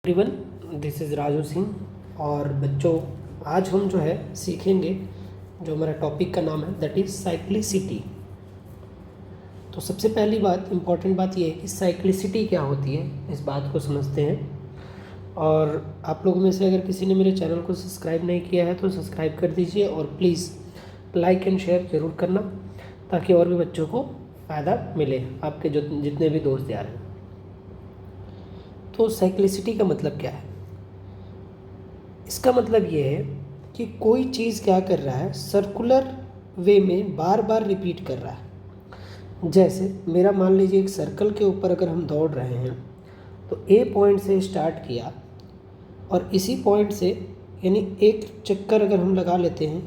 Everyone, this is Raju Singh. और बच्चों, आज हम जो है सीखेंगे, जो हमारा टॉपिक का नाम है दैट इज़ साइक्लिसिटी। तो सबसे पहली बात, इम्पॉर्टेंट बात ये है कि साइक्लिसिटी क्या होती है, इस बात को समझते हैं। और आप लोगों में से अगर किसी ने मेरे चैनल को सब्सक्राइब नहीं किया है तो सब्सक्राइब कर दीजिए, और प्लीज़ लाइक एंड शेयर ज़रूर करना, ताकि और भी बच्चों को फ़ायदा मिले, आपके जो जितने भी दोस्त यार हैं। तो साइक्लिसिटी का मतलब क्या है? इसका मतलब ये है कि कोई चीज़ क्या कर रहा है, सर्कुलर वे में बार बार रिपीट कर रहा है। जैसे मेरा मान लीजिए एक सर्कल के ऊपर अगर हम दौड़ रहे हैं तो ए पॉइंट से स्टार्ट किया और इसी पॉइंट से यानी एक चक्कर अगर हम लगा लेते हैं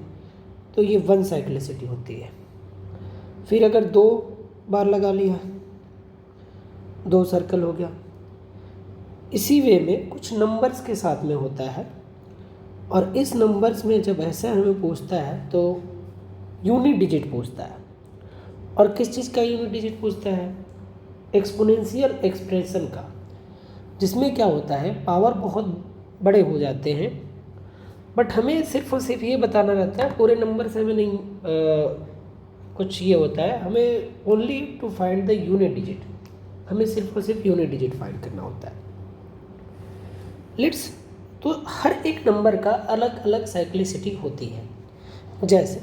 तो ये वन साइक्लिसिटी होती है। फिर अगर 2 बार लगा लिया, 2 सर्कल हो गया। इसी वे में कुछ नंबर्स के साथ में होता है, और इस नंबर्स में जब ऐसा हमें पूछता है तो यूनिट डिजिट पूछता है। और किस चीज़ का यूनिट डिजिट पूछता है? एक्सपोनेंशियल एक्सप्रेशन का, जिसमें क्या होता है, पावर बहुत बड़े हो जाते हैं, बट हमें सिर्फ और सिर्फ ये बताना रहता है, पूरे नंबर से हमें नहीं कुछ ये होता है, हमें only to find the unit digit, हमें सिर्फ और सिर्फ यूनिट डिजिट फाइंड करना होता है। तो हर एक नंबर का अलग अलग साइक्लिसिटी होती है। जैसे,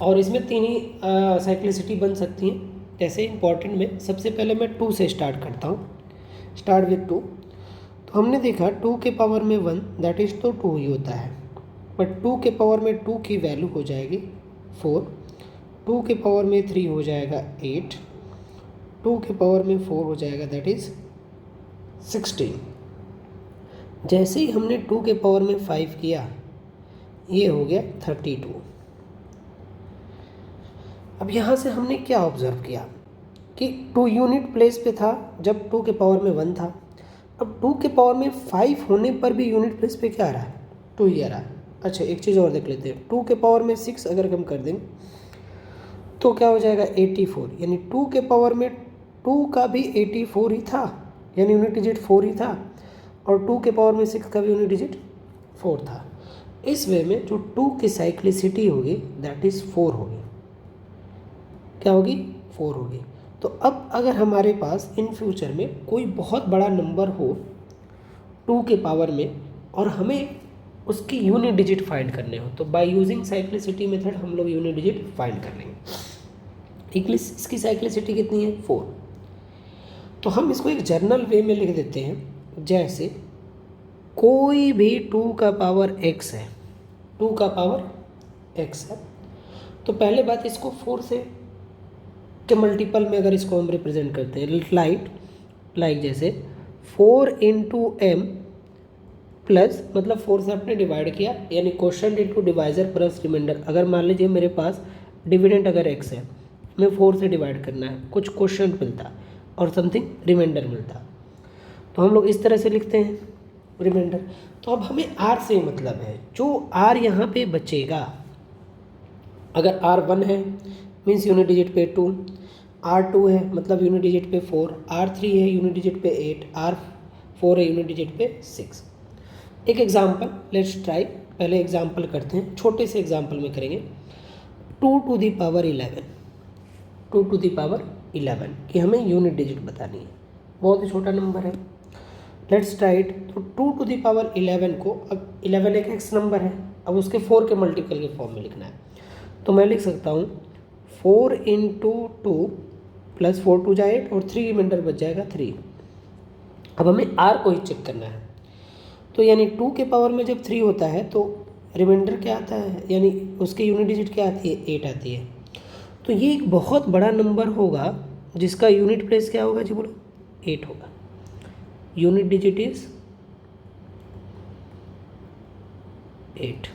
और इसमें 3 ही साइक्लिसिटी बन सकती हैं। जैसे इंपॉर्टेंट में सबसे पहले मैं 2 से स्टार्ट करता हूँ, स्टार्ट विथ 2। तो हमने देखा 2 के पावर में 1 दैट इज़ तो 2 ही होता है, बट 2 के पावर में 2 की वैल्यू हो जाएगी 4, 2 के पावर में 3 हो जाएगा 8, 2 के पावर में 4 हो जाएगा दैट इज़ 16। जैसे ही हमने 2 के पावर में 5 किया, ये हो गया 32। अब यहाँ से हमने क्या ऑब्जर्व किया कि 2 यूनिट प्लेस पे था जब 2 के पावर में 1 था। अब 2 के पावर में 5 होने पर भी यूनिट प्लेस पे क्या आ रहा है? 2 ही आ रहा है। अच्छा, एक चीज़ और देख लेते हैं। 2 के पावर में 6 अगर हम कर दें तो क्या हो जाएगा? 84। यानी 2 के पावर में 2 का भी 84 ही था, यानी यूनिट डिजिट 4 ही था, और 2 के पावर में 6 का भी यूनिट डिजिट 4 था। इस वे में जो 2 की साइक्लिसिटी होगी दैट इज़ 4 होगी। क्या होगी? 4 होगी। तो अब अगर हमारे पास इन फ्यूचर में कोई बहुत बड़ा नंबर हो 2 के पावर में, और हमें उसकी यूनिट डिजिट फाइंड करने हो, तो बाय यूजिंग साइक्लिसिटी मेथड हम लोग यूनिट डिजिट फाइंड कर लेंगे। इसकी साइक्लिसिटी कितनी है? 4। तो हम इसको एक जर्नल वे में लिख देते हैं। जैसे कोई भी 2 का पावर x है, 2 का पावर x है, तो पहले बात इसको 4 से के मल्टीपल में अगर इसको हम रिप्रेजेंट करते हैं, लाइक जैसे 4 इंटू एम प्लस, मतलब 4 से आपने डिवाइड किया, यानी quotient into divisor plus remainder. अगर मान लीजिए मेरे पास डिविडेंड अगर x है, हमें 4 से डिवाइड करना है, कुछ क्वोशंट मिलता और समथिंग रिमाइंडर मिलता, तो हम लोग इस तरह से लिखते हैं रिमाइंडर। तो अब हमें r से मतलब है, जो r यहाँ पे बचेगा, अगर r1 है मीन्स यूनिट डिजिट पे 2, r2 है मतलब यूनिट डिजिट पे 4, r3 है यूनिट डिजिट पे 8, r4 है यूनिट डिजिट पे 6। एक एग्जांपल लेट्स ट्राई, पहले एग्जांपल करते हैं, छोटे से एग्जांपल में करेंगे। 2 to the power 11, 2 to the power 11 की हमें यूनिट डिजिट बतानी है, बहुत ही छोटा नंबर है। Let's try it. तो 2 टू दी पावर 11 को, अब 11 एक एक्स नंबर है, अब उसके 4 के मल्टीपल के फॉर्म में लिखना है, तो मैं लिख सकता हूँ 4 इंटू 2 प्लस 4 टू जा 8 और 3 रिमाइंडर बच जाएगा 3। अब हमें r को ही चेक करना है, तो यानी 2 के पावर में जब 3 होता है तो रिमाइंडर क्या आता है, यानी उसकी यूनिट डिजिट क्या आती है? 8 आती है। तो ये एक बहुत बड़ा नंबर होगा जिसका यूनिट प्लेस क्या होगा जी, बोलो? 8 होगा। Unit digit is 8।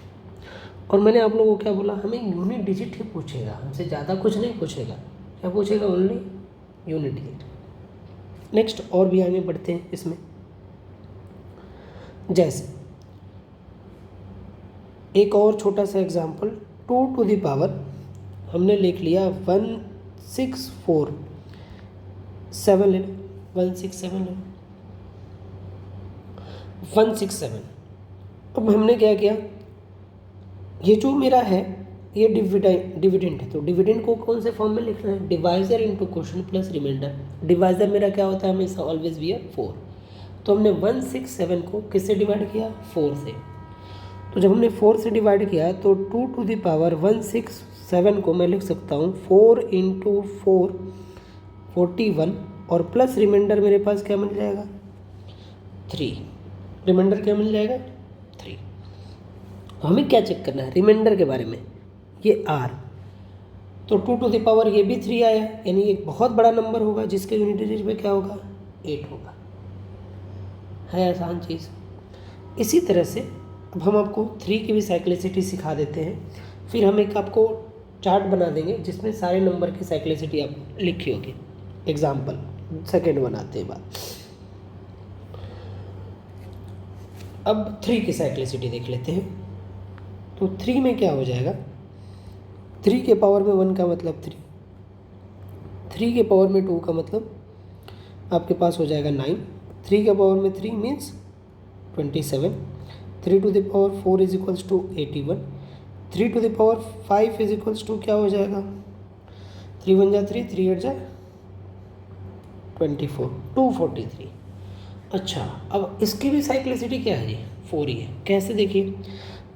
और मैंने आप लोगों को क्या बोला? हमें यूनिट डिजिट ही पूछेगा, हमसे ज़्यादा कुछ नहीं पूछेगा। क्या पूछेगा? Only unit digit. नेक्स्ट और भी आगे बढ़ते हैं इसमें। जैसे एक और छोटा सा एग्जांपल, 2 टू दी पावर हमने लिख लिया 167 ले लो, 167 ले लो। 167। अब हमने क्या किया, ये जो मेरा है ये डिविडेंड है, तो डिविडेंड को कौन से फॉर्म में लिखना है, divisor into quotient plus remainder. Divisor मेरा क्या होता है हमेशा, ऑलवेज बी 4। तो हमने 167 को किससे डिवाइड किया, 4 से। तो जब हमने 4 से डिवाइड किया तो 2 टू द पावर 167 को मैं लिख सकता हूँ 4 इंटू 4 41, और प्लस रिमाइंडर मेरे पास क्या मिल जाएगा, 3। रिमाइंडर क्या मिल जाएगा, 3। हमें क्या चेक करना है रिमाइंडर के बारे में, ये r। तो 2 टू द पावर ये भी 3 आया, यानी एक बहुत बड़ा नंबर होगा जिसके यूनिट डिजिट में क्या होगा, 8 होगा। है आसान चीज़। इसी तरह से अब हम आपको 3 की भी साइक्लिसिटी सिखा देते हैं, फिर हम एक आपको चार्ट बना देंगे जिसमें सारे नंबर की साइक्लिसिटी आप लिखी होगी। एग्जाम्पल सेकेंड बनाते हैं बात। अब 3 की साइक्लिसिटी देख लेते हैं। तो 3 में क्या हो जाएगा, 3 के पावर में 1 का मतलब 3, 3 के पावर में 2 का मतलब आपके पास हो जाएगा 9, 3 के पावर में 3 means 27, 3 to the power 4 is equals to 81, 3 to the power 5 is equals to क्या हो जाएगा, 3 1 जा 3, 3 8 जा 24, 243। अच्छा, अब इसकी भी साइक्लिसिटी क्या है, 4 ही है। कैसे देखिए,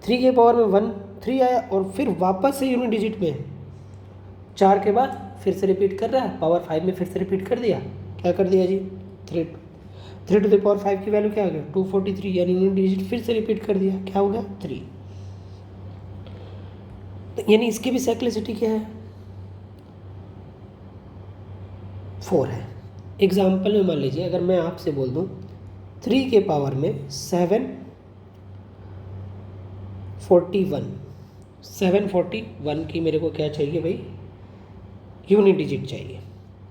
3 के पावर में 1 3 आया और फिर वापस से यूनिट डिजिट में 4 के बाद फिर से रिपीट कर रहा है, पावर 5 में फिर से रिपीट कर दिया। क्या कर दिया जी, 3 टू द पावर 5 की वैल्यू क्या आ गया, 243, यानी यूनिट डिजिट फिर से रिपीट कर दिया, क्या हो गया 3। तो यानी इसकी भी साइक्लिसिटी क्या है, 4 है। एग्जाम्पल में मान लीजिए अगर मैं आपसे बोल दूं 3 के पावर में 741 की मेरे को क्या चाहिए भाई, यूनिट डिजिट चाहिए,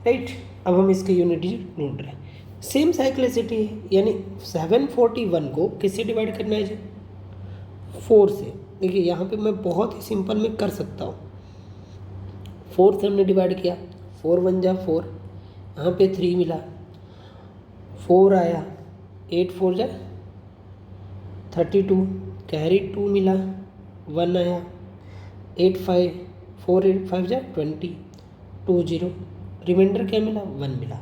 राइट। अब हम इसके यूनिट डिजिट ढूंढ रहे हैं, सेम साइक्लिसिटी है, यानी 741 को किससे डिवाइड करना है जी, 4 से। देखिए यहाँ पे मैं बहुत ही सिंपल में कर सकता हूँ, 4 से हमने डिवाइड किया, 4 1 जा 4, यहाँ पे 3 मिला, 4 आया, 8 4 जा 32, कैरी 2 मिला, 1 आया, 8 5 4 8 5 जा 20, 20, रिमाइंडर क्या मिला, 1 मिला।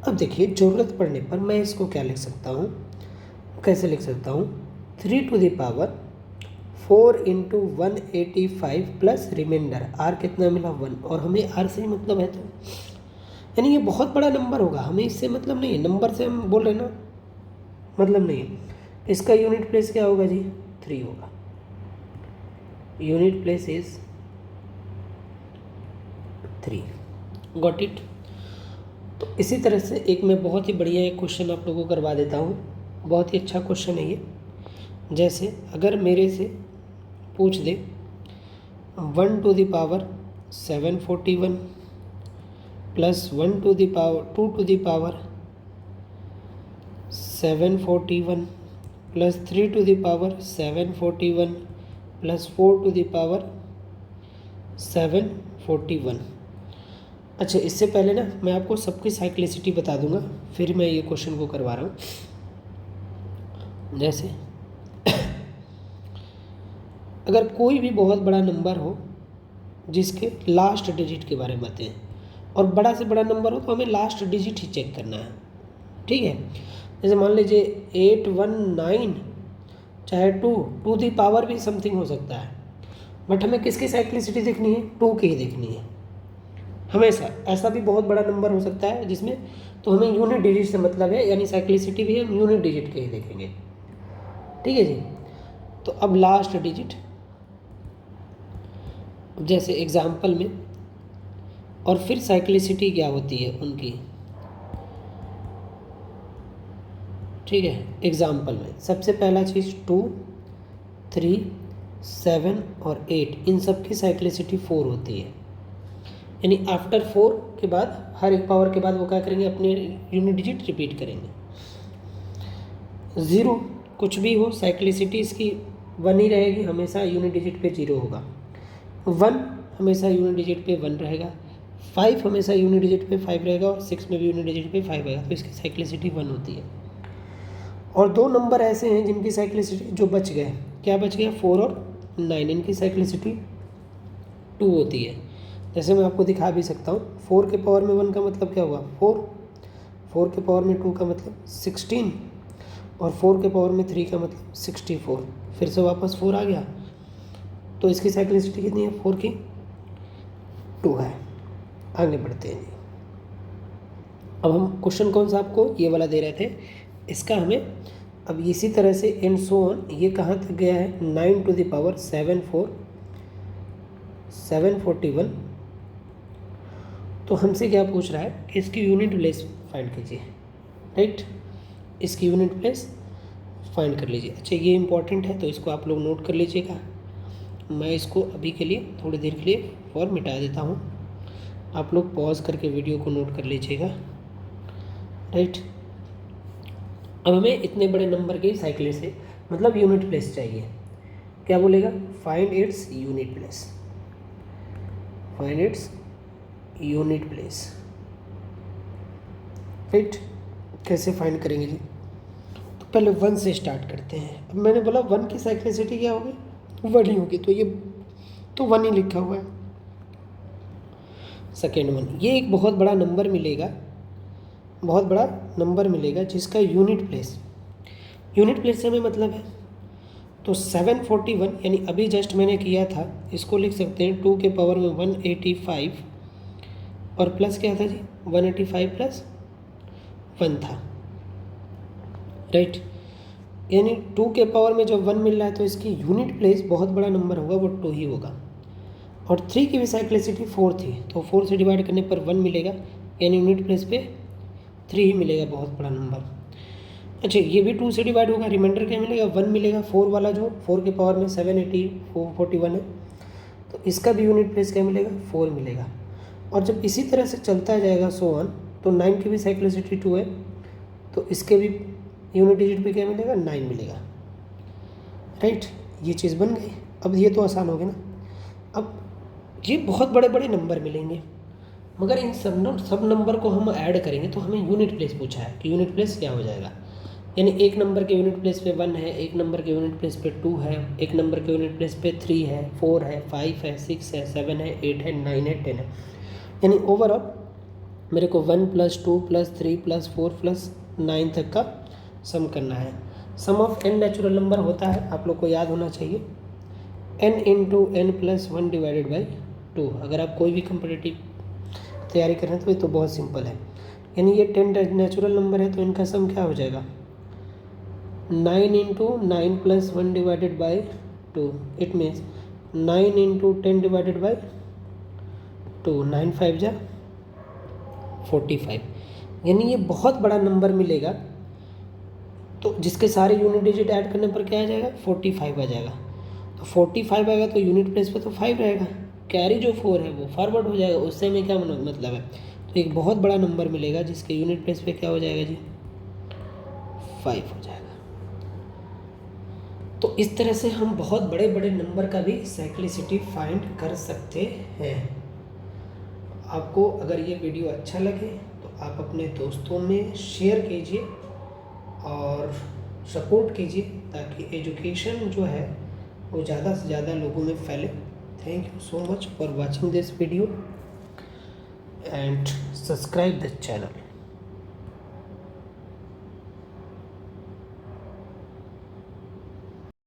अब देखिए ज़रूरत पड़ने पर मैं इसको क्या लिख सकता हूँ, कैसे लिख सकता हूँ, 3 to the power 4 into 185 plus remainder, R कितना मिला 1, और हमें आर से ही मतलब है, तो यानी ये बहुत बड़ा नंबर होगा, हमें इससे मतलब नहीं है, नंबर से हम बोल रहे हैं ना, मतलब नहीं है। इसका यूनिट प्लेस क्या होगा जी, 3 होगा, unit place is 3। Got it. तो इसी तरह से एक मैं बहुत ही बढ़िया एक क्वेश्चन आप लोगों को करवा देता हूँ, बहुत ही अच्छा क्वेश्चन है ये। जैसे अगर मेरे से पूछ दे 1 to the power 741 plus 1 to the power 2 to the power 741 plus 3 to the power 741 plus 4 to the power 741। अच्छा, इससे पहले ना मैं आपको सबकी साइक्लिसिटी बता दूंगा, फिर मैं ये क्वेश्चन को करवा रहा हूँ। जैसे अगर कोई भी बहुत बड़ा नंबर हो जिसके लास्ट डिजिट के बारे में बताएं, और बड़ा से बड़ा नंबर हो तो हमें लास्ट डिजिट ही चेक करना है, ठीक है। जैसे मान लीजिए 819, चाहे 2 दी पावर भी समथिंग हो सकता है, बट हमें किसकी साइक्लिसिटी देखनी है, 2 की ही देखनी है हमेशा। ऐसा भी बहुत बड़ा नंबर हो सकता है जिसमें, तो हमें यूनिट डिजिट से मतलब है, यानी साइक्लिसिटी भी हम यूनिट डिजिट के ही देखेंगे, ठीक है जी। तो अब लास्ट डिजिट, जैसे एग्जाम्पल में, और फिर साइक्लिसिटी क्या होती है उनकी, ठीक है। एग्जाम्पल में सबसे पहला चीज़ 2 3 7 और 8, इन सब की साइक्लिसिटी 4 होती है, यानी आफ्टर 4 के बाद हर एक पावर के बाद वो क्या करेंगे, अपने यूनिट डिजिट रिपीट करेंगे। 0 कुछ भी हो, साइक्लिसिटी इसकी 1 ही रहेगी, हमेशा यूनिट डिजिट पे 0 होगा। 1 हमेशा यूनिट डिजिट पे 1 रहेगा, 5 हमेशा यूनिट डिजिट पे 5 रहेगा, और 6 में भी यूनिट डिजिट पे 5 रहेगा, तो इसकी साइक्लिसिटी 1 होती है। और 2 नंबर ऐसे हैं जिनकी साइक्लिसिटी जो बच गए, क्या बच गया, 4 और 9, इनकी साइक्लिसिटी 2 होती है। जैसे मैं आपको दिखा भी सकता हूँ, 4 के पावर में 1 का मतलब क्या हुआ 4, 4 के पावर में 2 का मतलब 16 और 4 के पावर में 3 का मतलब 64, फिर से वापस 4 आ गया। तो इसकी साइक्लिसिटी कितनी है, 4 की 2 है। आगे बढ़ते हैं जी। अब हम क्वेश्चन कौन सा आपको ये वाला दे रहे थे, इसका हमें अब इसी तरह से एंड सो ऑन, ये कहाँ तक गया है, 9 टू द पावर 741। तो हमसे क्या पूछ रहा है कि इसकी यूनिट प्लेस फाइंड कीजिए, राइट, इसकी यूनिट प्लेस फाइंड कर लीजिए। अच्छा ये इंपॉर्टेंट है तो इसको आप लोग नोट कर लीजिएगा। मैं इसको अभी के लिए थोड़ी देर के लिए और मिटा देता हूँ, आप लोग पॉज करके वीडियो को नोट कर लीजिएगा, राइट। अब हमें इतने बड़े नंबर के साइकिल से मतलब यूनिट प्लेस चाहिए, क्या बोलेगा, find its unit place, find its unit place, right. कैसे फाइंड करेंगे जी, तो पहले 1 से स्टार्ट करते हैं। अब मैंने बोला 1 की साइक्लिसिटी क्या होगी, 1 ही होगी, तो ये तो 1 ही लिखा हुआ है। सेकेंड 1, ये एक बहुत बड़ा नंबर मिलेगा, बहुत बड़ा नंबर मिलेगा जिसका यूनिट प्लेस से हमें मतलब है। तो 741 यानी अभी जस्ट मैंने किया था, इसको लिख सकते हैं 2 के पावर में 185 और प्लस क्या था जी, 185 प्लस 1 था, राइट। यानी 2 के पावर में जब 1 मिल रहा है तो इसकी यूनिट प्लेस बहुत बड़ा नंबर होगा, वो 2 ही होगा। और 3 की भी साइक्लिसिटी 4 थी, तो 4 से डिवाइड करने पर 1 मिलेगा, यानी यूनिट प्लेस पे 3 ही मिलेगा, बहुत बड़ा नंबर। अच्छा ये भी 2 से डिवाइड होगा, रिमाइंडर क्या मिलेगा, 1 मिलेगा। 4 वाला जो 4 के पावर में 741 है, तो इसका भी यूनिट प्लेस क्या मिलेगा, 4 मिलेगा। और जब इसी तरह से चलता जाएगा सो ऑन, तो 9 की भी साइक्लिसिटी 2 है, तो इसके भी यूनिट डिजिट पे क्या मिलेगा, 9 मिलेगा, राइट। ये चीज़ बन गई। अब ये तो आसान हो गया ना। अब ये बहुत बड़े बड़े नंबर मिलेंगे, मगर इन सब नंबर को हम ऐड करेंगे तो हमें यूनिट प्लेस पूछा है कि यूनिट प्लेस क्या हो जाएगा। यानी एक नंबर के यूनिट प्लेस पे 1 है, एक नंबर के यूनिट प्लेस पे 2 है, एक नंबर के यूनिट प्लेस पे 3 है, 4 है, 5 है, 6 है, 7 है, 8 है, 9 है, 10 है। यानी ओवरऑल मेरे को 1 + 2 + 3 + 4 + 9 तक का सम करना है। सम ऑफ n नेचुरल नंबर होता है, आप लोग को याद होना चाहिए, n × n + 1 / 2। अगर आप कोई भी कम्पिटिटिव तैयारी कर रहे हैं तो ये तो बहुत सिंपल है। यानी ये 10 नेचुरल नंबर है तो इनका सम क्या हो जाएगा, 9 × 9 + 1 / 2। It means 9 × 10 / 2, 9 × 5 = 45। यानी ये बहुत बड़ा नंबर मिलेगा, तो जिसके सारे यूनिट डिजिट ऐड करने पर क्या आ जाएगा, 45 आ जाएगा। तो 45 आएगा तो यूनिट प्लेस पे तो 5 रहेगा, कैरी जो 4 है वो फॉरवर्ड हो जाएगा, उससे में क्या मतलब है। तो एक बहुत बड़ा नंबर मिलेगा जिसके यूनिट प्लेस पे क्या हो जाएगा जी, 5 हो जाएगा। तो इस तरह से हम बहुत बड़े बड़े नंबर का भी साइक्लिसिटी फाइंड कर सकते हैं। आपको अगर ये वीडियो अच्छा लगे तो आप अपने दोस्तों में शेयर कीजिए और सपोर्ट कीजिए, ताकि एजुकेशन जो है वो ज़्यादा से ज़्यादा लोगों में फैले। Thank you so much for watching this video and subscribe the channel.